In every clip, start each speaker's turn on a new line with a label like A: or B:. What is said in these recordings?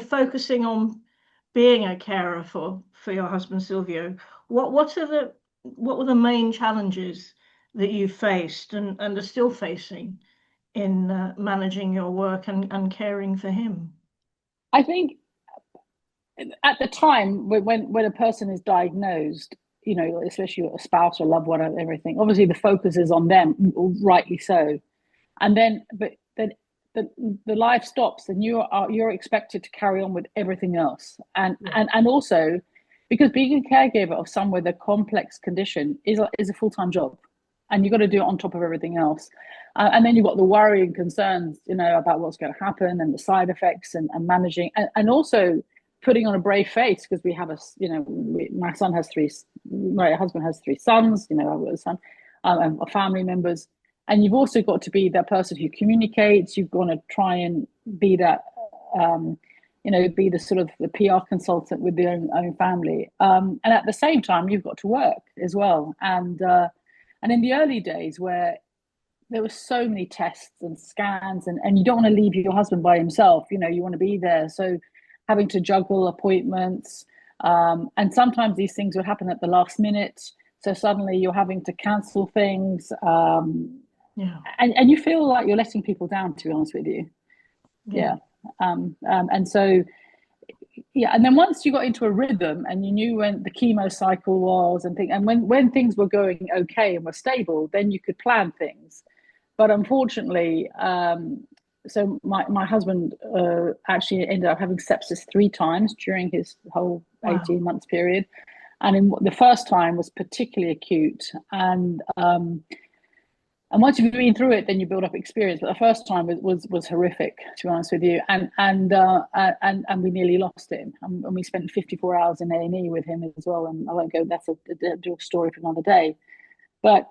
A: focusing on being a carer for your husband Silvio, what were the main challenges that you faced and are still facing in managing your work and caring for him?
B: I think at the time when a person is diagnosed, you know, especially a spouse or loved one and everything, obviously the focus is on them, rightly so. And then, but then the life stops, and you're expected to carry on with everything else,
A: Yeah,
B: and also because being a caregiver of someone with a complex condition is a full-time job, and you've got to do it on top of everything else. And then you've got the worry and concerns, you know, about what's going to happen and the side effects and managing, and also putting on a brave face because we have my son has my husband has three sons, you know, I've got a son, and family members. And you've also got to be that person who communicates. You've got to try and be that, be the sort of the PR consultant with the own family. And at the same time, you've got to work as well. And in the early days where there were so many tests and scans, and you don't want to leave your husband by himself, you know, you want to be there. So having to juggle appointments, and sometimes these things would happen at the last minute. So suddenly you're having to cancel things,
A: yeah,
B: and you feel like you're letting people down, to be honest with you.
A: yeah,
B: Yeah. And so, yeah. And then once you got into a rhythm and you knew when the chemo cycle was and when things were going okay and were stable, then you could plan things. But unfortunately, so my husband actually ended up having sepsis 3 times during his whole
A: wow,
B: 18 months period. And the first time was particularly acute. And once you've been through it, then you build up experience. But the first time was horrific, to be honest with you. And we nearly lost him. And we spent 54 hours in A&E with him as well. And I won't go. That's a story for another day. But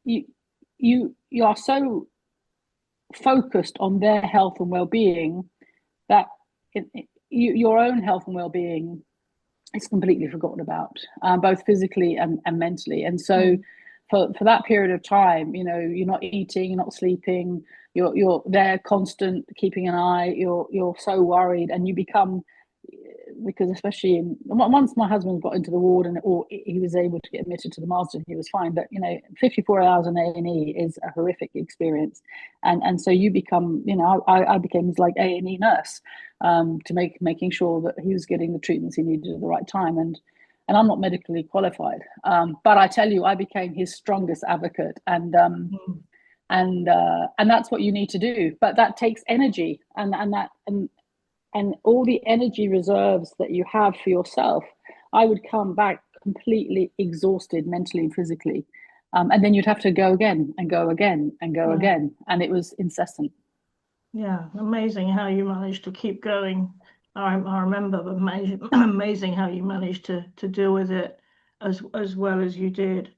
B: you you are so focused on their health and well-being that your own health and well-being is completely forgotten about, both physically and mentally. And so
A: mm,
B: for that period of time, you know, you're not eating, you're not sleeping, you're there constant, keeping an eye, you're so worried, and you become, because especially once my husband got into the ward or he was able to get admitted to the Marsden, he was fine. But you know, 54 hours in A&E is a horrific experience, and so you become, you know, I became his like A&E nurse, to making sure that he was getting the treatments he needed at the right time. And I'm not medically qualified, but I tell you, I became his strongest advocate,
A: mm,
B: and that's what you need to do. But that takes energy, and all the energy reserves that you have for yourself. I would come back completely exhausted mentally and physically, and then you'd have to go again and go again and go
A: yeah,
B: again, and it was incessant.
A: yeah. Amazing how you managed to keep going. I remember, but amazing how you managed to deal with it as well as you did.